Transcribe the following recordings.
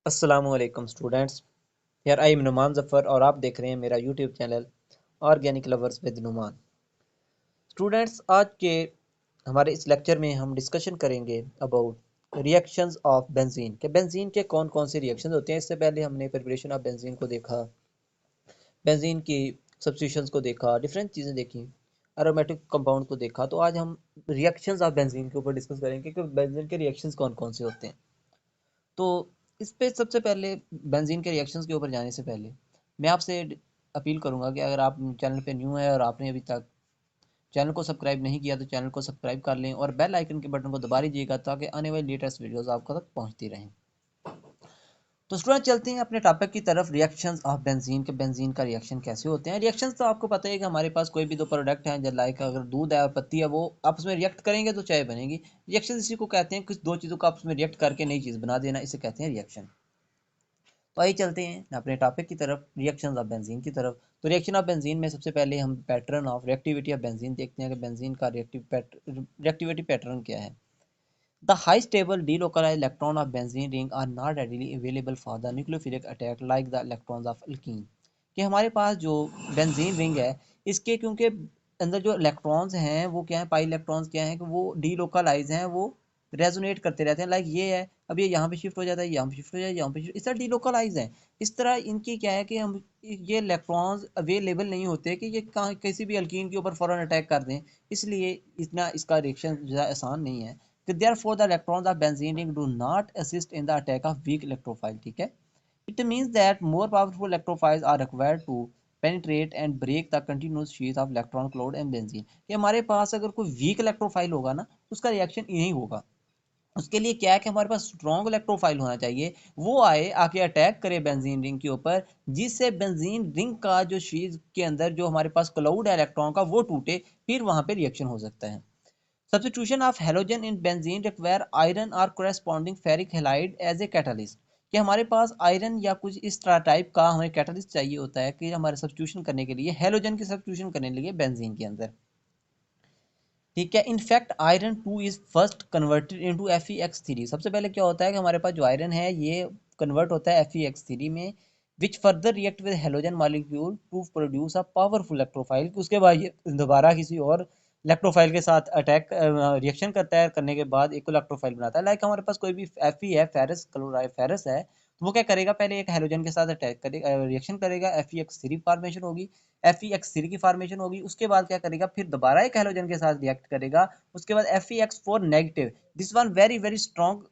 अस्सलामुअलैकुम स्टूडेंट्स। यार I am Numan Zafar और आप देख रहे हैं मेरा YouTube channel organic lovers with Numan. Students, आज के हमारे इस लेक्चर में हम डिस्कशन करेंगे अबाउट रिएक्शंस ऑफ बेंजीन के बेंजीन के कौन कौन से रिएक्शंस होते हैं। इससे पहले हमने प्रिपरेशन ऑफ बेंजीन को देखा, बेंजीन की सब्स्टिट्यूशंस को देखा, डिफरेंट चीज़ें देखी, एरोमेटिक कंपाउंड को देखा। तो आज हम रिएक्शंस ऑफ बेंजीन के ऊपर डिस्कस करेंगे कि बेंजीन के रिएक्शंस कौन कौन से होते हैं। तो इस पे सबसे पहले बेंजीन के रिएक्शंस के ऊपर जाने से पहले मैं आपसे अपील करूंगा कि अगर आप चैनल पे न्यू है और आपने अभी तक चैनल को सब्सक्राइब नहीं किया तो चैनल को सब्सक्राइब कर लें और बेल आइकन के बटन को दबा दीजिएगा ताकि आने वाली लेटेस्ट वीडियोस आपको तक पहुंचती रहें। तो स्टूडेंट, चलते हैं अपने टॉपिक की तरफ, रिएक्शंस ऑफ बेंजीन के बेंजीन का रिएक्शन कैसे होते हैं। रिएक्शंस तो आपको पता है कि हमारे पास कोई भी दो प्रोडक्ट हैं, जैसे लाइक अगर दूध है और पत्ती है, वो आपस में रिएक्ट करेंगे तो चाय बनेगी। रिएक्शन इसी को कहते हैं, कुछ दो चीज़ों को आपस में रिएक्ट करके नई चीज़ बना देना, इसे कहते हैं रिएक्शन। तो आइए चलते हैं अपने टॉपिक की तरफ, रिएक्शंस ऑफ बेंजीन की तरफ। तो रिएक्शन ऑफ बेंजीन में सबसे पहले हम pattern of reactivity of benzene देखते हैं कि बेंजीन का रिएक्टिविटी पैटर्न क्या है। The high stable delocalised electron of benzene ring are not readily available for the nucleophilic attack like the electrons of alkene. कि हमारे पास जो बेंजीन रिंग है, इसके क्योंकि अंदर जो इलेक्ट्रॉन्स हैं वो क्या है, पाई इलेक्ट्रॉन्स क्या है कि वो डीलोकलाइज हैं, वो रेजोनेट करते रहते हैं। लाइक ये है, अब ये यहाँ पे शिफ्ट हो जाता है, यहाँ पे शिफ्ट हो जाता है, यहाँ पे शिफ्ट, इस तरह डीलोकलाइज है। इस तरह इनकी क्या है कि हम ये इलेक्ट्रॉन्स अवेलेबल नहीं होते कि ये कहाँ किसी भी अल्कीन के ऊपर फौरन अटैक कर दें, इसलिए इतना इसका रिएक्शन ज़्यादा आसान नहीं है। Therefore, the electrons of benzene ring do not assist in the attack of weak electrophile. ठीक है, it means that more powerful electrophiles are required to penetrate and break the continuous sheath of electron cloud and benzene. कि हमारे पास अगर कोई week electrophile होगा ना, उसका reaction यही होगा। उसके लिए क्या है कि हमारे पास स्ट्रॉन्ग इलेक्ट्रोफाइल होना चाहिए, वो आए आके अटैक करे बेंजीन रिंग के ऊपर, जिससे बेंजीन रिंग का जो शीट के अंदर जो हमारे पास क्लाउड है इलेक्ट्रॉन का, वो टूटे, फिर वहां पे रिएक्शन हो सकता है। Substitution of halogen in benzene require iron or corresponding ferric halide as a catalyst। कि हमारे पास आयरन या कुछ इस तरह टाइप का हमें कैटलिस्ट चाहिए होता है कि हमारे सब्स्टिट्यूशन करने के लिए, हेलोजन की सब्स्टिट्यूशन करने के लिए बेंजीन के अंदर। ठीक है, in fact iron 2 is first converted into Fe(x)3। सबसे पहले क्या होता है कि हमारे पास जो आयरन है ये कन्वर्ट होता है Fe(x)3 में, which further react with halogen molecule to produce a powerful electrophile. उसके बाद ये दोबारा किसी और इलेक्ट्रोफाइल के साथ अटैक रिएक्शन करता है, करने के बाद एक इलेक्ट्रोफाइल बनाता है। लाइक हमारे पास कोई भी Fe है, फेरस क्लोराइड फेरस है, तो वो क्या करेगा, पहले एक हेलोजन के साथ अटैक करेगा, रिएक्शन करेगा, Fe(x)3 फॉर्मेशन होगी, Fe(x)3 की फॉर्मेशन होगी। उसके बाद क्या करेगा, फिर दोबारा एक हेलोजन के साथ रिएक्ट करेगा, उसके बाद Fe(x4 negative, this one very very strong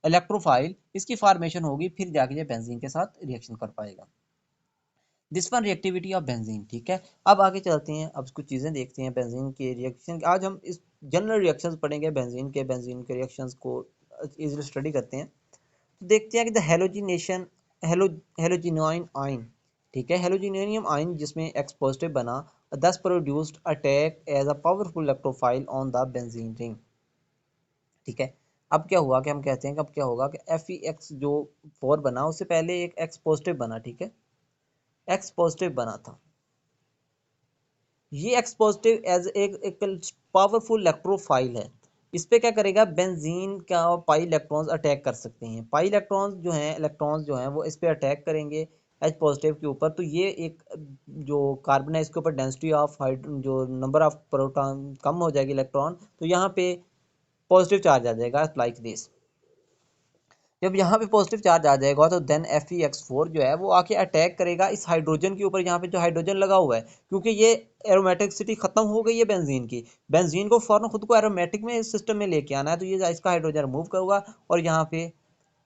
electrophile, इसकी फॉर्मेशन होगी, फिर जाके ये बेंजीन के साथ रिएक्शन कर पाएगा। This one reactivity of benzene. ठीक है, अब आगे चलते हैं, अब कुछ चीज़ें देखते हैं बेंजीन के रिएक्शन। आज हम इस जनरल रिएक्शंस पढ़ेंगे बेंजीन के रिएक्शंस को इजीली स्टडी करते हैं। तो देखते हैं कि द हेलोजिनेशन, हेलोजिनोइन आयन। ठीक है, हेलोजिनियम आयन जिसमें एक्स पॉजिटिव बना, thus produced attack as a powerful electrophile on the benzene ring. ठीक है, अब क्या हुआ कि हम कहते हैं कि अब क्या होगा कि Fe(x) जो 4 बना, उससे पहले एक एक्स पॉजिटिव बना। ठीक है, एक्स पॉजिटिव बना था, ये एक्स पॉजिटिव एज एक पावरफुल इलेक्ट्रोफाइल है। इस पे क्या करेगा, बेंजीन का पाई इलेक्ट्रॉन्स अटैक कर सकते हैं। पाई इलेक्ट्रॉन्स जो हैं वो इस पे अटैक करेंगे एच पॉजिटिव के ऊपर। तो ये एक जो कार्बन है, इसके ऊपर डेंसिटी ऑफ जो नंबर ऑफ प्रोटॉन कम हो जाएगी इलेक्ट्रॉन, तो यहाँ पे पॉजिटिव चार्ज आ जाएगा लाइक दिस। जब यहाँ पे पॉजिटिव चार्ज आ जाएगा तो देन Fe(x4) जो है वो आके अटैक करेगा इस हाइड्रोजन के ऊपर, यहाँ पे जो हाइड्रोजन लगा हुआ है, क्योंकि ये एरोमेटिसिटी खत्म हो गई है बेंजीन की। बेंजीन को फौरन खुद को एरोमेटिक में सिस्टम में लेके आना है, तो ये इसका हाइड्रोजन रिमूव करूंगा और यहाँ पे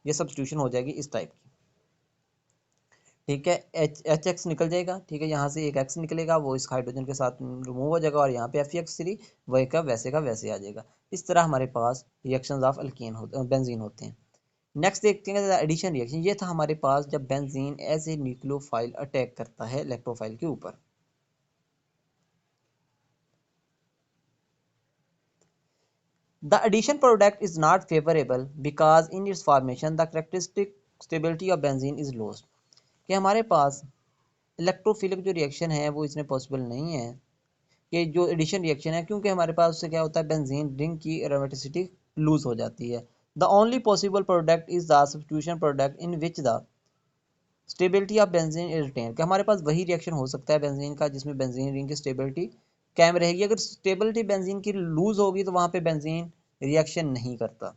ये सब्स्टिट्यूशन हो जाएगी इस टाइप की। ठीक है, Hx निकल जाएगा। ठीक है, यहाँ से एक x निकलेगा, वो इस हाइड्रोजन के साथ रिमूव हो जाएगा और यहाँ पे Fe(x3) वही का वैसे आ जाएगा। इस तरह हमारे पास रिएक्शंस ऑफ अल्कीन बेंजीन होते हैं। नेक्स्ट देखते हैं एडिशन रिएक्शन। ये था हमारे पास जब benzene as a nucleophile attack करता है इलेक्ट्रोफाइल के ऊपर। The addition product is not favourable because in its formation the characteristic stability of benzene is lost. कि हमारे पास इलेक्ट्रोफिलिक जो रिएक्शन है वो इसमें पॉसिबल नहीं है कि जो एडिशन रिएक्शन है, क्योंकि हमारे पास उससे क्या होता है, बेंजीन रिंग की एरोमेटिसिटी लूज हो जाती है। The only possible product is the substitution product in which the stability of benzene is retain, कि हमारे पास वही रिएक्शन हो सकता है बेंजीन का जिसमें बेंजीन रिंग की स्टेबिलिटी कायम रहेगी। अगर स्टेबिलिटी बेंजीन की लूज होगी तो वहां पे बेंजीन रिएक्शन नहीं करता।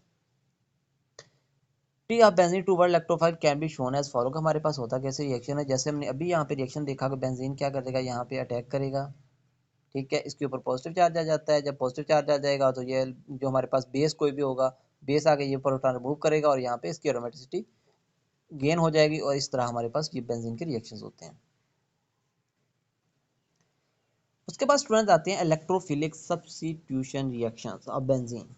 टी of benzene toward electrophile can be shown as follow, हमारे पास होता कैसे रिएक्शन है, जैसे हमने अभी यहाँ पे रिएक्शन देखा कि बेंजीन क्या करेगा, यहाँ पे अटैक करेगा, ठीक है, इसके ऊपर पॉजिटिव चार्ज आ जाता है। जब पॉजिटिव चार्ज आ जाएगा तो ये जो हमारे पास बेस कोई भी होगा, बेस आके ये प्रोटॉन रिमूव करेगा और यहाँ पे इसकी एरोमेटिसिटी गेन हो जाएगी और इस तरह हमारे पास ये बेंजीन के रिएक्शंस होते हैं। उसके बाद स्टूडेंट आते हैं electrophilic substitution reactions of benzene.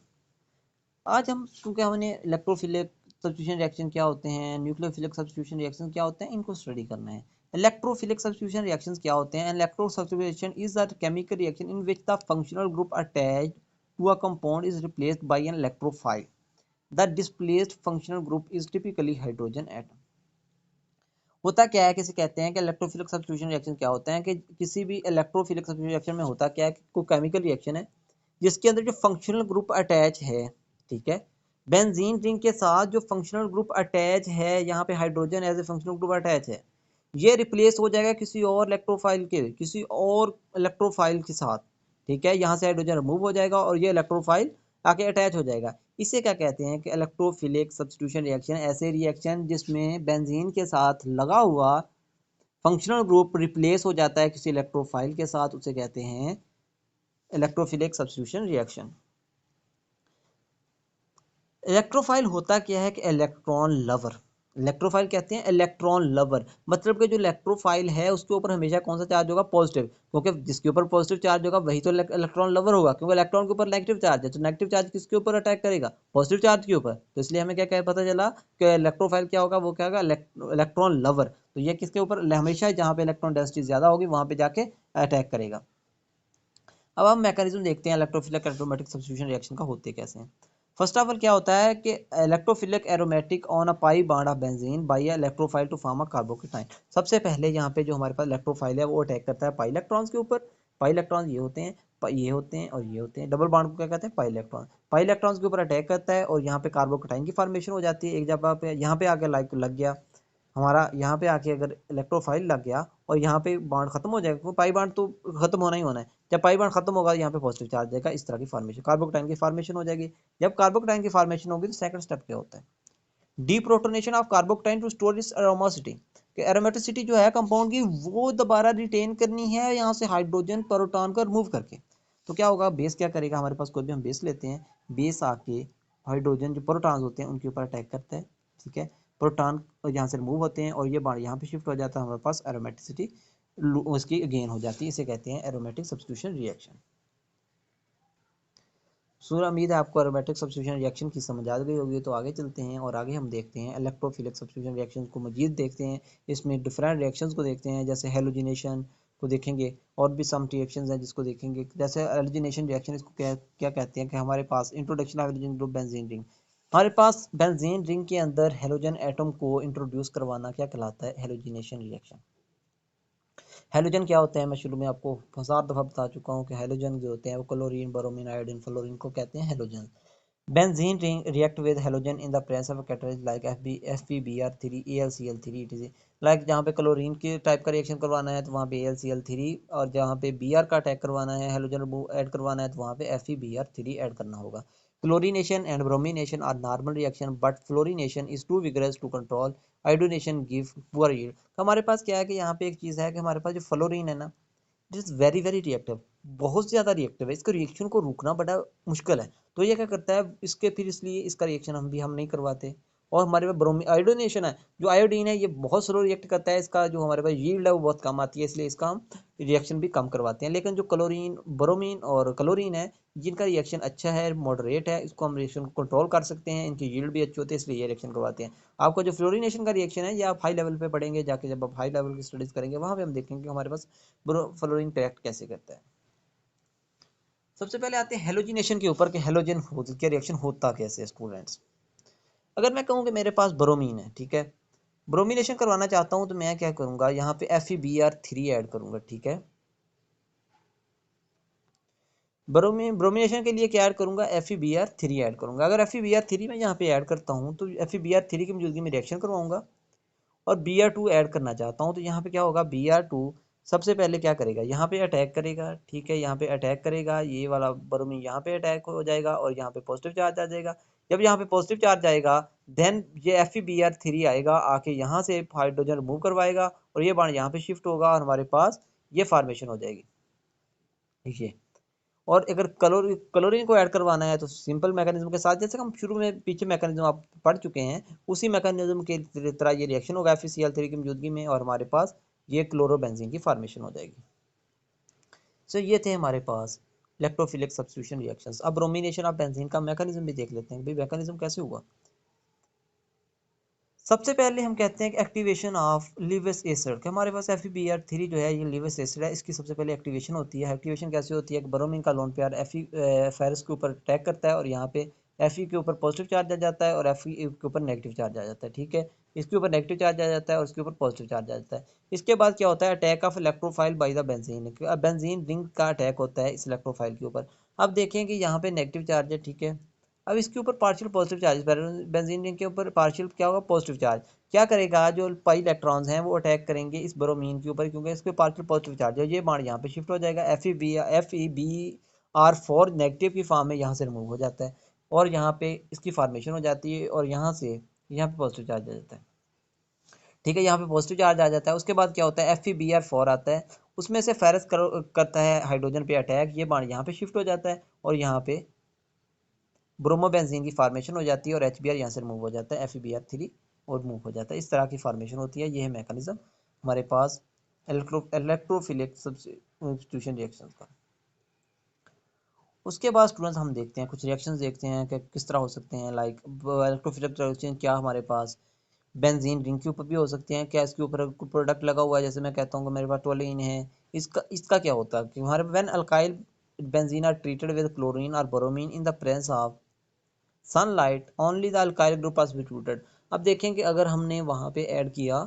आज हम क्योंकि हमने इलेक्ट्रोफिलिक सब्स्टिट्यूशन रिएक्शन क्या होते हैं, न्यूक्लियोफिलिक सब्स्टिट्यूशन रिएक्शन क्या होते हैं, इनको स्टडी करना है। इलेक्ट्रोफिलिक सब्स्टिट्यूशन रिएक्शंस क्या होते हैं? Electro substitution is a chemical reaction in which the functional group attached to a compound is replaced by an electrophile. The displaced functional group is typically hydrogen atom. होता क्या है, किसे कहते हैं कि इलेक्ट्रोफिलिक सब्स्टिट्यूशन रिएक्शन क्या होता है कि किसी भी इलेक्ट्रोफिलिक सब्स्टिट्यूशन रिएक्शन में होता क्या है कि कोई केमिकल रिएक्शन है जिसके अंदर जो फंक्शनल ग्रुप अटैच है, ठीक है, बेंजीन रिंग के साथ जो फंक्शनल ग्रुप अटैच है, यहाँ पे hydrogen as a functional group attach है, ये रिप्लेस हो जाएगा किसी और इलेक्ट्रोफाइल के, किसी और इलेक्ट्रोफाइल के साथ, ठीक है, यहाँ से हाइड्रोजन रिमूव हो जाएगा और ये इलेक्ट्रोफाइल आके अटैच हो जाएगा। इसे क्या कहते हैं कि इलेक्ट्रोफिलिक सब्स्टिट्यूशन रिएक्शन। ऐसे रिएक्शन जिसमें बेंजीन के साथ लगा हुआ फंक्शनल ग्रुप रिप्लेस हो जाता है किसी इलेक्ट्रोफाइल के साथ, उसे कहते हैं इलेक्ट्रोफिलिक सब्स्टिट्यूशन रिएक्शन। इलेक्ट्रोफाइल होता क्या है कि इलेक्ट्रॉन लवर। इलेक्ट्रोफाइल कहते हैं इलेक्ट्रॉन लवर, मतलब कि जो इलेक्ट्रोफाइल है उसके ऊपर हमेशा कौन सा चार्ज होगा, पॉजिटिव, क्योंकि जिसके ऊपर पॉजिटिव चार्ज होगा वही तो इलेक्ट्रॉन लवर होगा, क्योंकि इलेक्ट्रॉन के ऊपर नेगेटिव चार्ज है, तो नेगेटिव चार्ज किसके ऊपर अटैक करेगा, पॉजिटिव चार्ज के ऊपर। तो इसलिए हमें क्या पता चला कि इलेक्ट्रोफाइल क्या होगा, वो क्या होगा, इलेक्ट्रॉन लवर। तो ये किसके ऊपर, हमेशा जहाँ पे इलेक्ट्रॉन डेंसिटी ज्यादा होगी वहां पे जाके अटैक करेगा। अब हम मैकेनिज्म देखते हैं इलेक्ट्रोफिलिक एरोमेटिक सब्स्टिट्यूशन रिएक्शन का होते कैसे हैं। फर्स्ट ऑफ ऑल क्या होता है कि electrophilic aromatic on a pi bond of benzene by electrophile to form a carbocation. सबसे पहले यहाँ पे जो हमारे पास इलेक्ट्रोफाइल है वो अटैक करता है पाई इलेक्ट्रॉन्स के ऊपर। पाई इलेक्ट्रॉन्स ये होते हैं, ये होते हैं और ये होते हैं, डबल बॉन्ड को क्या कहते हैं, पाई इलेक्ट्रॉन। पाई इलेक्ट्रॉन्स के ऊपर अटैक करता है और यहाँ पे कार्बोकेटाइन की फॉर्मेशन हो जाती है। एक जगह पे यहाँ पे आके लाइक लग गया हमारा, यहाँ पे आके अगर इलेक्ट्रोफाइल लग गया और यहाँ पे बॉन्ड खत्म हो जाएगा, पाई बॉन्ड तो खत्म होना ही होना है। जब पाई बॉन्ड खत्म होगा यहाँ पे पॉजिटिव चार्ज देगा, इस तरह की फॉर्मेशन, कार्बोकेटाइन की फॉर्मेशन हो जाएगी। जब कार्बोकेटाइन की फॉर्मेशन होगी तो सेकंड स्टेप क्या होता है, deprotonation of carbocation to store its aromaticity. कि एरोमेटिसिटी जो है कंपाउंड की वो दोबारा रिटेन करनी है यहाँ से हाइड्रोजन प्रोटॉन को रिमूव करके। तो क्या होगा, बेस क्या करेगा, हमारे पास कोई भी हम बेस लेते हैं, बेस आके हाइड्रोजन जो प्रोटॉन्स होते हैं उनके ऊपर अटैक करता है, ठीक है, प्रोटॉन यहाँ से रिमूव होते हैं और ये बार यहाँ पे शिफ्ट हो जाता है, हमारे पास एरोमेटिसिटी उसकी गेन हो जाती है। इसे कहते हैं एरोमेटिक सब्स्टिट्यूशन रिएक्शन। सूर्य उम्मीद है आपको एरोमेटिक सब्स्टिट्यूशन रिएक्शन की समझ आ गई होगी। तो आगे चलते हैं और आगे हम देखते हैं इलेक्ट्रोफिलिक सब्स्टिट्यूशन रिएक्शन को मजीद देखते हैं। इसमें डिफरेंट रिएक्शंस को देखते हैं, जैसे हेलोजिनेशन को देखेंगे और भी सम रिएक्शंस हैं जिसको देखेंगे। जैसे हेलोजिनेशन रिएक्शन, इसको क्या क्या कहते हैं कि हमारे पास introduction of halogen group benzene ring, हमारे पास बेंजीन रिंग के अंदर हेलोजन एटम को इंट्रोड्यूस करवाना क्या कहलाता है, हेलोजिनेशन रिएक्शन। हेलोजन क्या होते हैं, मैं शुरू में आपको 1000 दफ़ा बता चुका हूँ कि हेलोजन जो होते हैं वो क्लोरीन, ब्रोमीन, आयोडीन, फ्लोरीन को कहते हैं halogen. Benzene react with halogen in the presence of catalyst like FeBr3 AlCl3 etc। Like जहाँ पे क्लोरीन के टाइप का रिएक्शन करवाना है तो वहाँ पे AlCl3, और जहाँ पे Br का अटैक करवाना है, हेलोजन ऐड करवाना है, तो वहाँ पे FeBr3 ऐड करना होगा। Chlorination and bromination are normal reaction, but fluorination is too vigorous to control. Iodination give poor yield। तो हमारे पास क्या है कि यहाँ पे एक चीज़ है कि हमारे पास जो फ्लोरीन है ना, it is very very reactive, बहुत ज़्यादा रिएक्टिव है, इसका रिएक्शन को रुकना बड़ा मुश्किल है। तो ये क्या करता है इसके, फिर इसलिए इसका रिएक्शन हम नहीं करवाते। और हमारे पास ब्रोमी आयोडीनेशन है, जो आयोडीन है ये बहुत स्लो रिएक्ट करता है, इसका जो हमारे पास यील्ड है वो बहुत कम आती है, इसलिए इसका हम रिएक्शन भी कम करवाते हैं। लेकिन जो क्लोरीन, ब्रोमीन और क्लोरीन है, जिनका रिएक्शन अच्छा है, मॉडरेट है, इसको हम रिएक्शन को कंट्रोल कर सकते हैं, इनकी यील्ड भी अच्छी होती है, इसलिए ये रिएक्शन करवाते हैं। आपका जो फ्लोरिनेशन का रिएक्शन है ये आप हाई लेवल पे पढ़ेंगे जाके, जब आप हाई लेवल की स्टडीज करेंगे वहाँ पे हम देखेंगे कि हमारे पास फ्लोरीन रिएक्ट कैसे करता है। सबसे पहले आते हैं हेलोजिनेशन के ऊपर कि हेलोजन क्या रिएक्शन होता कैसे है स्टूडेंट्स। अगर मैं कहूँ कि मेरे पास ब्रोमीन है, ठीक है, ब्रोमिनेशन करवाना चाहता हूँ तो मैं क्या करूँगा, यहाँ पे FeBr3 ऐड करूँगा, ठीक है। ब्रोमिनेशन के लिए क्या ऐड करूंगा, FeBr3 ऐड करूंगा। अगर FeBr3 मैं यहाँ पे ऐड करता हूँ तो FeBr3 की मौजूदगी में रिएक्शन करवाऊंगा और Br2 ऐड करना चाहता हूँ तो यहाँ पे क्या होगा, Br2 सबसे पहले क्या करेगा, यहाँ पे अटैक करेगा, ठीक है, यहाँ पे अटैक करेगा, ये वाला ब्रोमीन यहाँ पे अटैक हो जाएगा और यहाँ पे पॉजिटिव चार्ज आ जाएगा। जब यहाँ पे पॉजिटिव चार्ज आएगा देन ये FeBr3 आएगा, आके यहाँ से हाइड्रोजन रिमूव करवाएगा और ये बाण यहाँ पे शिफ्ट होगा और हमारे पास ये फॉर्मेशन हो जाएगी, ठीक है। और अगर क्लोरीन को ऐड करवाना है तो सिंपल मैकेनिज्म के साथ, जैसे हम शुरू में पीछे मैकेनिज्म आप पढ़ चुके हैं, उसी मैकेनिज्म के तरह ये रिएक्शन होगा FeCl3 की मौजूदगी में और हमारे पास ये क्लोरोबेंजीन की फॉर्मेशन हो जाएगी। सो ये थे हमारे पास इलेक्ट्रोफिलिक सब्स्टिट्यूशन रिएक्शंस। अब ब्रोमिनेशन ऑफ बेंजीन का मैकेनिज्म भी देख लेते हैं, भाई मैकेनिज्म कैसे हुआ। सबसे पहले हम कहते हैं कि एक्टिवेशन ऑफ लिविस एसिड, कि हमारे पास FeBr3 जो है ये लिविस एसिड है, इसकी सबसे पहले एक्टिवेशन होती है। एक्टिवेशन कैसे होती है कि ब्रोमीन का लोन पेयर फेरस के ऊपर अटैक करता है और यहाँ पे Fe के ऊपर पॉजिटिव चार्ज आ जाता है और Fe के ऊपर नेगेटिव चार्ज आ जाता है, ठीक है। इसके ऊपर नेगेटिव चार्ज आ जाता है और इसके ऊपर पॉजिटिव चार्ज आ जाता है। इसके बाद क्या होता है, attack of electrophile by the benzene, benzene ring का अटैक होता है इस इलेक्ट्रोफाइल के ऊपर। अब देखें कि यहाँ पे नेगेटिव चार्ज है, ठीक है। अब इसके ऊपर partial positive charge, benzene ring के ऊपर पार्शियल क्या होगा, पॉजिटिव चार्ज। क्या करेगा, जो पाई इलेक्ट्रॉन्स हैं वो अटैक करेंगे इस ब्रोमीन के ऊपर, क्योंकि इसके पार्शियल पॉजिटिव चार्ज है। ये बाण यहाँ पे शिफ्ट हो जाएगा, FeBr4 नेगेटिव की फॉर्म में यहाँ से रिमूव हो जाता है और यहाँ पे इसकी फॉर्मेशन हो जाती है और यहाँ से यहाँ पे पॉजिटिव चार्ज आ जाता है, ठीक है। यहाँ पे पॉजिटिव चार्ज आ जाता है। उसके बाद क्या होता है, FeBr4 आता है, उसमें से फेरस करता है हाइड्रोजन पे अटैक, ये बाण यहाँ पे शिफ्ट हो जाता है और यहाँ पे ब्रोमोबेंजीन की फॉर्मेशन हो जाती है और HBr यहाँ से रिमूव हो जाता है, FeBr3 और रिमूव हो जाता है। इस तरह की फॉर्मेशन होती है। ये है मैकेनिज्म हमारे पास इलेक्ट्रोफिलिक सब्स्टिट्यूशन रिएक्शन का। उसके बाद स्टूडेंट्स हम देखते हैं कुछ रिएक्शंस देखते हैं कि किस तरह हो सकते हैं। लाइक इलेक्ट्रोफिलिक रिएक्शन क्या हमारे पास बेंजीन रिंग के ऊपर भी हो सकते हैं, क्या इसके ऊपर प्रोडक्ट लगा हुआ है, जैसे मैं कहता हूँ कि मेरे पास टोल्यूइन है, इसका क्या होता है कि हमारे when alkyl benzene are treated with chlorine और bromine in the presence of sunlight only the alkyl group are substituted. अब देखें कि अगर हमने वहाँ पे ऐड किया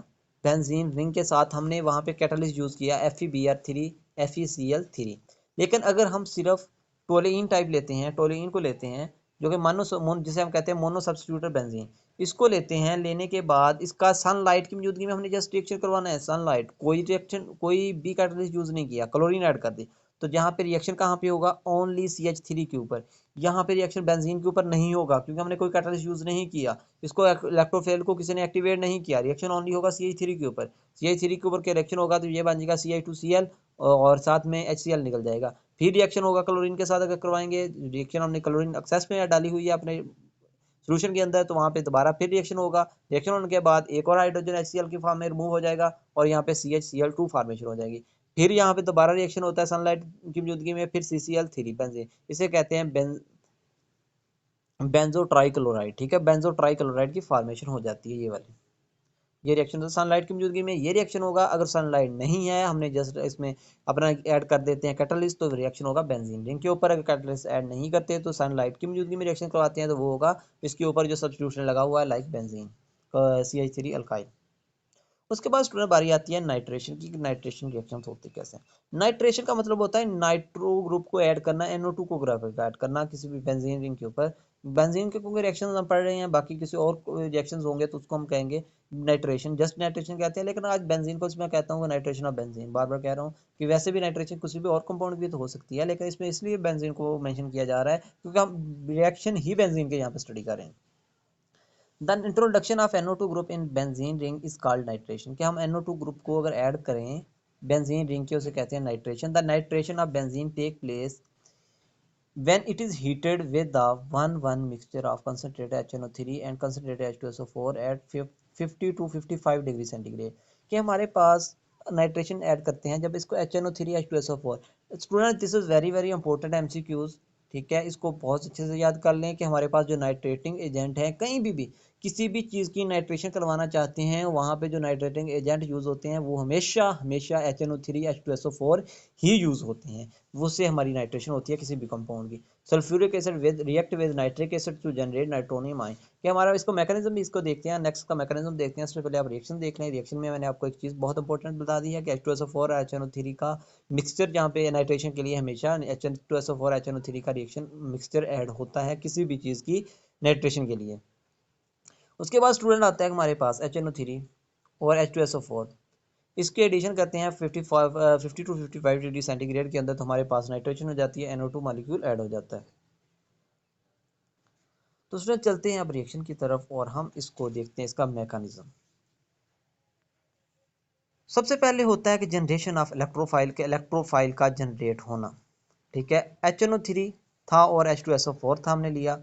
बेंजीन रिंग के साथ, हमने वहाँ पे कैटलिस्ट यूज़ किया FeBr3 FeCl3, लेकिन अगर हम सिर्फ टोलेइन टाइप लेते हैं, टोलेइन को लेते हैं जो कि जिसे हम कहते हैं मोनो सब्स्टिट्यूटेड बेंजीन, इसको लेते हैं, लेने के बाद इसका सनलाइट की मौजूदगी में हमने जस्ट रिएक्शन करवाना है, सनलाइट, कोई रिएक्शन कोई भी कैटलिस्ट यूज़ नहीं किया, क्लोरीन ऐड कर दी, तो जहाँ पे रिएक्शन कहाँ पे होगा, ओनली CH3 के ऊपर। यहाँ पे रिएक्शन बेंजीन के ऊपर नहीं होगा क्योंकि हमने कोई कैटलिस्ट यूज नहीं किया, इसको इलेक्ट्रोफिल को किसी ने एक्टिवेट नहीं किया, रिएक्शन ओनली होगा CH3 के ऊपर। CH3 के ऊपर क्या रिएक्शन होगा तो ये बन जाएगा CH2Cl और साथ में HCl निकल जाएगा। फिर रिएक्शन होगा क्लोरीन के साथ, अगर करवाएंगे रिएक्शन, हमने क्लोरीन एक्सेस में डाली हुई है अपने सोल्यूशन के अंदर, तो वहाँ पे दोबारा फिर रिएक्शन होगा, रिएक्शन होने के बाद एक और हाइड्रोजन HCl की फॉर्म में रिमूव हो जाएगा और यहाँ पे CHCl2 फॉर्मेशन हो जाएगी। फिर यहाँ पे दोबारा रिएक्शन होता है सनलाइट की मौजूदगी में, फिर CCl3 बेंजीन, इसे कहते हैं बेंजो ट्राइक्लोराइड, ठीक है, बेंजो ट्राइक्लोराइड की फॉर्मेशन हो जाती है ये वाली। ये रिएक्शन तो सनलाइट की मौजूदगी में ये रिएक्शन होगा। अगर सनलाइट नहीं है, हमने जस्ट इसमें अपना ऐड कर देते हैं कैटलिस्ट, तो रिएक्शन होगा बेंजीन रिंग के ऊपर। अगर कैटलिस्ट ऐड नहीं करते तो सनलाइट की मौजूदगी में रिएक्शन करवाते हैं तो वो होगा इसके ऊपर जो सब्स्टिट्यूशन लगा हुआ है, लाइक बेंजीन CH3 अल्काइल। उसके बाद स्टूडेंट बारी आती है नाइट्रेशन की, नाइट्रेशन रिएक्शन होती कैसे। नाइट्रेशन का मतलब होता है नाइट्रो ग्रुप को ऐड करना, NO2 को ग्रुप ऐड करना किसी भी बेंजीन रिंग के ऊपर। बेंजीन के क्योंकि रिएक्शन हम पढ़ रहे हैं, बाकी किसी और रिएक्शंस होंगे तो उसको हम कहेंगे नाइट्रेशन, जस्ट नाइट्रेशन कहते हैं, लेकिन आज बेंजीन को मैं कहता हूँ नाइट्रेशन ऑफ बेंजीन। बार बार कह रहा हूँ कि वैसे भी नाइट्रेशन किसी भी और कंपाउंड भी तो हो सकती है, लेकिन इसमें इसलिए बेंजीन को मेंशन किया जा रहा है क्योंकि हम रिएक्शन ही बेंजीन के यहाँ पे स्टडी कर रहे हैं। The introduction of NO2 group in benzene ring is called nitration, कि हम NO2 ग्रुप को अगर ऐड करें बेंजीन रिंग के, उसे कहते हैं nitration. The nitration of benzene take place when it is heated with the 1,1 mixture of concentrated HNO3 and concentrated H2SO4 at 50 to 55 degree centigrade, कि हमारे पास नाइट्रेशन ऐड करते हैं जब इसको HNO3 H2SO4। Student this is very very important MCQs, ठीक है, इसको बहुत अच्छे से याद कर लें कि हमारे पास जो नाइट्रेटिंग एजेंट है, कहीं भी किसी भी चीज़ की नाइट्रेशन करवाना चाहते हैं, वहाँ पे जो नाइट्रेटिंग एजेंट यूज़ होते हैं वो हमेशा हमेशा HNO3 H2SO4 ही यूज़ होते हैं, वो से हमारी नाइट्रेशन होती है किसी भी कंपाउंड की। Sulphuric acid with react with nitric acid to generate nitronium ion, कि हमारा इसको मैकेनिज्म भी इसको देखते हैं, नेक्स्ट का मैकेनिज्म देखते हैं। उससे पहले आप रिएक्शन देख लें। रिएक्शन में मैंने आपको एक चीज़ बहुत इंपॉर्टेंट बता दी है कि H2SO4 और HNO3 का मिक्सचर, जहाँ पे नाइट्रेशन के लिए हमेशा H2SO4 HNO3 का रिएक्शन मिक्सचर ऐड होता है किसी भी चीज़ की नाइट्रेशन के लिए। उसके बाद स्टूडेंट आता है हमारे पास HNO3 और H2SO4, इसके एडिशन करते हैं 50 टू 55 डिग्री सेंटीग्रेड के अंदर, तो हमारे पास नाइट्रोजन हो जाती है, NO2 मॉलिक्यूल ऐड हो जाता है। तो स्टूडेंट चलते हैं अब रिएक्शन की तरफ और हम इसको देखते हैं इसका मैकेनिज्म। सबसे पहले होता है कि जनरेशन ऑफ इलेक्ट्रोफाइल के इलेक्ट्रोफाइल का जनरेट होना। ठीक है, HNO3 था और H2SO4 था, हमने लिया।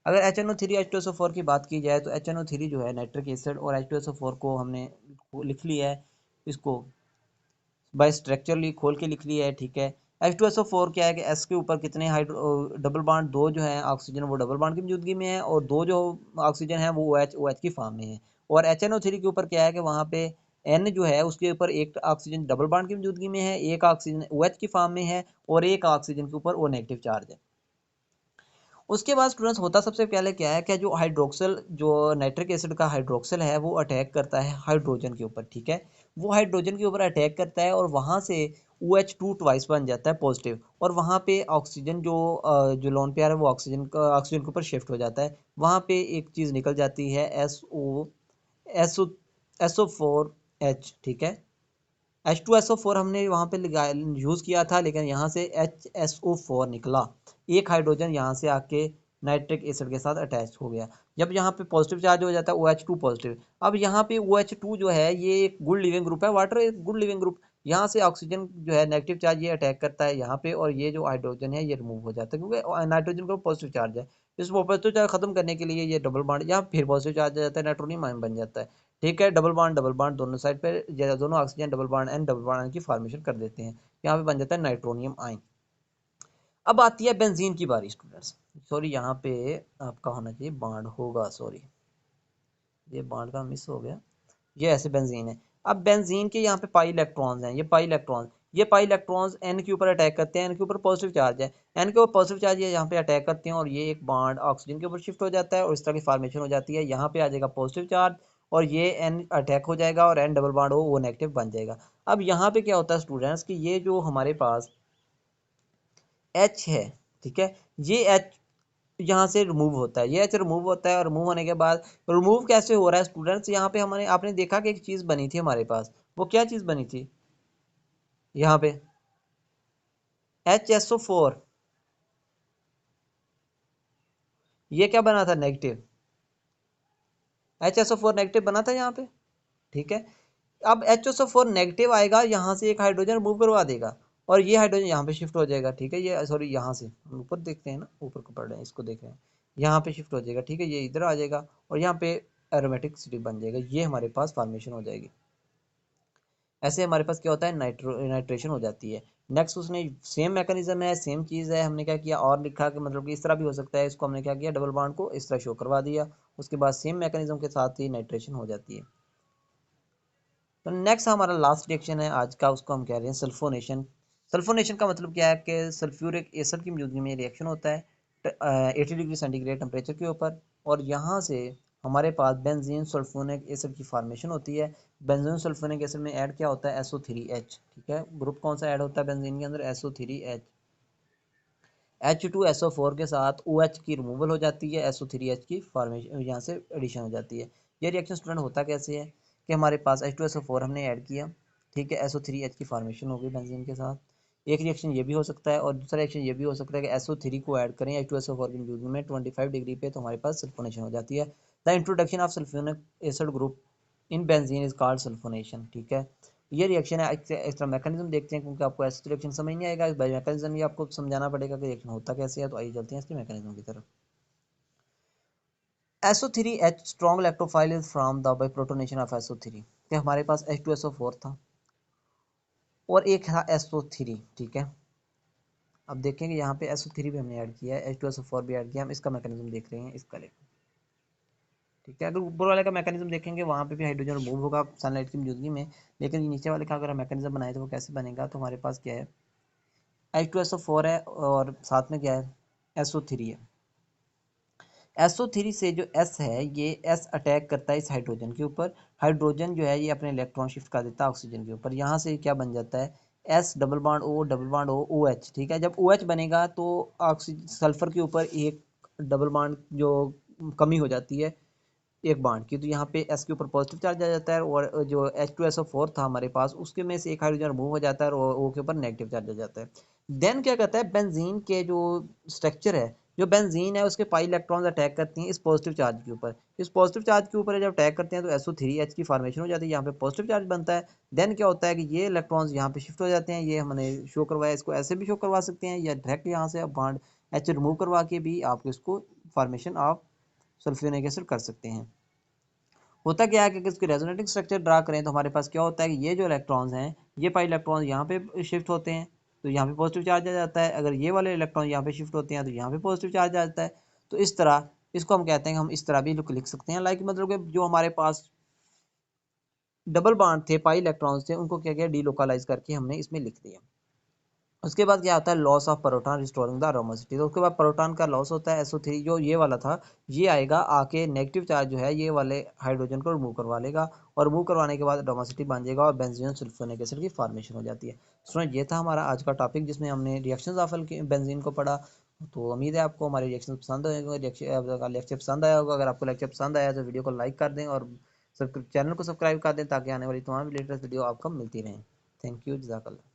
अगर HNO3 H2SO4 की बात की जाए तो HNO3 जो है नाइट्रिक एसिड और H2SO4 को हमने लिख लिया है, इसको बाय स्ट्रक्चरली खोल के लिख लिया है। ठीक है, H2SO4 क्या है कि S के ऊपर कितने हाइड्रो डबल बॉन्ड, दो जो है ऑक्सीजन वो डबल बॉन्ड की मौजूदगी में है, और दो जो ऑक्सीजन है वो OH की फॉर्म में है। और HNO3 के ऊपर क्या है कि वहाँ पे N जो है उसके ऊपर एक ऑक्सीजन डबल बॉन्ड की मौजूदगी में है, एक ऑक्सीजन OH की फॉर्म में है, और एक ऑक्सीजन के ऊपर O नेगेटिव चार्ज है। उसके बाद स्टूडेंट्स होता सबसे पहले क्या है कि जो हाइड्रोक्सल, जो नाइट्रिक एसिड का हाइड्रोक्सल है वो अटैक करता है हाइड्रोजन के ऊपर। ठीक है, वो हाइड्रोजन के ऊपर अटैक करता है और वहाँ से OH2 ट्वाइस बन जाता है पॉजिटिव, और वहाँ पे ऑक्सीजन जो लोन पेयर है वो ऑक्सीजन के ऊपर शिफ्ट हो जाता है। वहाँ पे एक चीज़ निकल जाती है एसओ एसओ फोर एच। ठीक है, H2SO4 हमने वहाँ पे यूज़ किया था, लेकिन यहाँ से HSO4 निकला, एक हाइड्रोजन यहाँ से आके नाइट्रिक एसिड के साथ अटैच हो गया। जब यहाँ पे पॉजिटिव चार्ज हो जाता है OH2 पॉजिटिव, अब यहाँ पे OH2 जो है ये एक गुड लिविंग ग्रुप है, वाटर एक गुड लिविंग ग्रुप, यहाँ से ऑक्सीजन जो है नेगेटिव चार्ज ये अटैक करता है यहाँ पे, और ये जो हाइड्रोजन है ये रिमूव हो जाता है, क्योंकि नाइट्रोजन का पॉजिटिव चार्ज है। इस पॉजिटिव चार्ज खत्म करने के लिए ये डबल बॉन्ड यहाँ फिर पॉजिटिव चार्ज आ जाता है, नाइट्रोनियम आयन बन जाता है। ठीक है, डबल बॉन्ड दोनों साइड पे, दोनों ऑक्सीजन डबल बॉन्ड एन की फॉर्मेशन कर देते हैं, यहाँ पे बन जाता है नाइट्रोनियम आयन। अब आती है बेंजीन की बारी स्टूडेंट्स। सॉरी, यहाँ पे आपका होना चाहिए बांड होगा, सॉरी ये बांड का मिस हो गया, ये ऐसे बेंजीन है। अब बेंजीन के यहाँ पे पाई इलेक्ट्रॉन्स हैं, ये पाई इलेक्ट्रॉन्स एन के ऊपर अटैक करते हैं, एन के ऊपर पॉजिटिव चार्ज है, एन के ऊपर पॉजिटिव चार्ज ये यहाँ पे अटैक करते हैं, और ये एक बॉन्ड ऑक्सीजन के ऊपर शिफ्ट हो जाता है और इस तरह की फॉर्मेशन हो जाती है। यहाँ पे आ जाएगा पॉजिटिव चार्ज और ये एन अटैक हो जाएगा और एन डबल बॉन्ड हो वो नेगेटिव बन जाएगा। अब यहाँ पे क्या होता है स्टूडेंट्स कि ये जो हमारे पास एच है, ठीक है, ये एच यहाँ से रिमूव होता है, ये एच रिमूव होता है, और रिमूव होने के बाद रिमूव कैसे हो रहा है स्टूडेंट्स, यहाँ पे हमारे आपने देखा कि एक चीज़ बनी थी हमारे पास, वो क्या चीज़ बनी थी, यहाँ पे HSO4, ये क्या बना था, नेगेटिव, HSO4 नेगेटिव बना था यहाँ पे। ठीक है, अब HSO4 नेगेटिव आएगा, यहाँ से एक हाइड्रोजन रिमूव करवा देगा और ये हाइड्रोजन यहाँ पे शिफ्ट हो जाएगा। ठीक है, ये सॉरी यहाँ से हम ऊपर देखते हैं ना, ऊपर को पढ़ रहे हैं, इसको देख रहे हैं, यहाँ पे शिफ्ट हो जाएगा। ठीक है, ये इधर आ जाएगा और यहाँ पे एरोमेटिक सिटी बन जाएगा, ये हमारे पास फॉर्मेशन हो जाएगी। ऐसे हमारे पास क्या होता है, नाइट्रेशन हो जाती है। नेक्स्ट उसने सेम मैकेनिज्म है, सेम चीज़ है, हमने क्या किया और लिखा कि मतलब कि इस तरह भी हो सकता है, इसको हमने क्या किया, डबल बॉन्ड को इस तरह शो करवा दिया, उसके बाद सेम मैकेनिज्म के साथ ही नाइट्रेशन हो जाती है। तो नेक्स्ट हमारा लास्ट रिएक्शन है आज का, उसको हम कह रहे हैं सल्फोनेशन। सल्फोनेशन का मतलब क्या है कि सल्फ्यूरिक एसिड की मौजूदगी में रिएक्शन होता है 80 डिग्री सेंटीग्रेड टेम्परेचर के ऊपर, और यहाँ से हमारे पास बेंजीन सल्फोनिक एसिड की फॉर्मेशन होती है। बेंजीन सल्फोनिक एसिड में ऐड क्या होता है, SO3H। ठीक है, ग्रुप कौन सा ऐड होता है बेंजीन के अंदर, SO3H। H2SO4 के साथ OH की रिमूवल हो जाती है, SO3H की फॉर्मेशन यहाँ से एडिशन हो जाती है। ये रिएक्शन स्टूडेंट होता कैसे है कि हमारे पास H2SO4 हमने ऐड किया, ठीक है, SO3H की फॉर्मेशन हो गई बेंजीन के साथ। एक रिएक्शन ये भी हो सकता है, और दूसरा रिएक्शन ये भी हो सकता है कि SO3 को ऐड करें H2SO4 की मौजूदगी में 25 डिग्री पे, तो हमारे पास सल्फोनेशन हो जाती है। The introduction of sulphonic acid group in benzene is called sulphonation. ठीक है, ये रिएक्शन है। एक्स्ट्रा मैकेनिज्म देखते हैं, क्योंकि आपको ऐसे रिएक्शन समझ नहीं आएगा, इस बाई मैकेनिज्म ही आपको समझाना पड़ेगा कि रिएक्शन होता कैसे है। तो आइए चलते हैं इसके मैकेनिज्म की तरफ। SO3H strong electrophile is from the by protonation of SO3, कि हमारे पास H2SO4 था और एक था SO3। ठीक है, अब देखेंगे यहाँ पे SO3 भी हमने ऐड किया है, H2SO4 भी ऐड किया, हम इसका मैकेनिज्म देख रहे हैं इसका लेकर। ठीक है, अगर ऊपर वाले का मैकेनिज्म देखेंगे वहाँ पे भी हाइड्रोजन रिमूव होगा सनलाइट की मौजूदगी में, लेकिन नीचे वाले का अगर हम मैकेनिज्म बनाए तो वो कैसे बनेगा, तो हमारे पास क्या है, H2SO4 है और साथ में क्या है, SO3 है। SO3 से जो S है, ये S अटैक करता है इस हाइड्रोजन के ऊपर। हाइड्रोजन जो है ये अपने इलेक्ट्रॉन शिफ्ट कर देता है ऑक्सीजन के ऊपर। यहाँ से क्या बन जाता है, S double bond O double bond O OH, ठीक है। जब OH बनेगा तो ऑक्सीजन सल्फर के ऊपर एक डबल बॉन्ड जो कमी हो जाती है एक बांड की, तो यहाँ पे S के ऊपर पॉजिटिव चार्ज आ जाता है और जो H2SO4 था हमारे पास उसके में से एक हाइड्रोजन रिमूव हो जाता है और O के ऊपर नेगेटिव चार्ज आ जाता है। देन क्या कहता है, बेंजीन के जो स्ट्रक्चर है, जो बेंजीन है उसके पाई इलेक्ट्रॉन्स अटैक करती हैं इस पॉजिटिव चार्ज के ऊपर। इस पॉजिटिव चार्ज के ऊपर जब अटैक करते हैं तो SO3H की फॉर्मेशन हो जाती है, यहाँ पे पॉजिटिव चार्ज बनता है। देन क्या होता है कि ये इलेक्ट्रॉन्स यहाँ पे शिफ्ट हो जाते हैं, ये हमने शो करवाया, इसको ऐसे भी शो करवा सकते हैं या डायरेक्ट यहाँ से आप बॉन्ड H रिमूव करवा के भी आप इसको फॉर्मेशन आप सल्फ्यूरिक एसिड कर सकते हैं। होता क्या है कि इसके रेजोनेटिंग स्ट्रक्चर ड्रा करें तो हमारे पास क्या होता है कि ये जो इलेक्ट्रॉन्स हैं, ये पाई इलेक्ट्रॉन्स यहाँ पे शिफ्ट होते हैं तो यहाँ पे पॉजिटिव चार्ज आ जाता है। अगर ये वाले इलेक्ट्रॉन यहाँ पे शिफ्ट होते हैं तो यहाँ पे पॉजिटिव चार्ज आ जाता है। तो इस तरह इसको हम कहते हैं, हम इस तरह भी लिख सकते हैं, लाइक मतलब कि जो हमारे पास डबल बॉन्ड थे, पाई इलेक्ट्रॉन्स थे, उनको क्या किया, डीलोकलाइज करके हमने इसमें लिख दिया। उसके बाद क्या होता है, loss of proton restoring the aromaticity. तो उसके बाद प्रोटॉन का लॉस होता है, SO3 जो ये वाला था ये आएगा आके नेगेटिव चार्ज जो है ये वाले हाइड्रोजन को रिमूव करवा लेगा और रिमूव करवाने के बाद अरोमासिटी बन जाएगा और बेंजीन सल्फोनिक एसिड की फॉर्मेशन हो जाती है। स्टूडेंट ये था हमारा आज का टॉपिक जिसमें हमने रिएक्शंस ऑफ बेंजीन को पढ़ा। तो उम्मीद है आपको हमारे रिएक्शन पसंद होंगे, लेक्चर पसंद आया होगा। अगर आपको लेक्चर पसंद आया तो वीडियो को लाइक कर दें और चैनल को सब्सक्राइब कर दें ताकि आने वाली तमाम लेटेस्ट वीडियो आपको मिलती रहें। थैंक यू, जज़ाकल्लाह।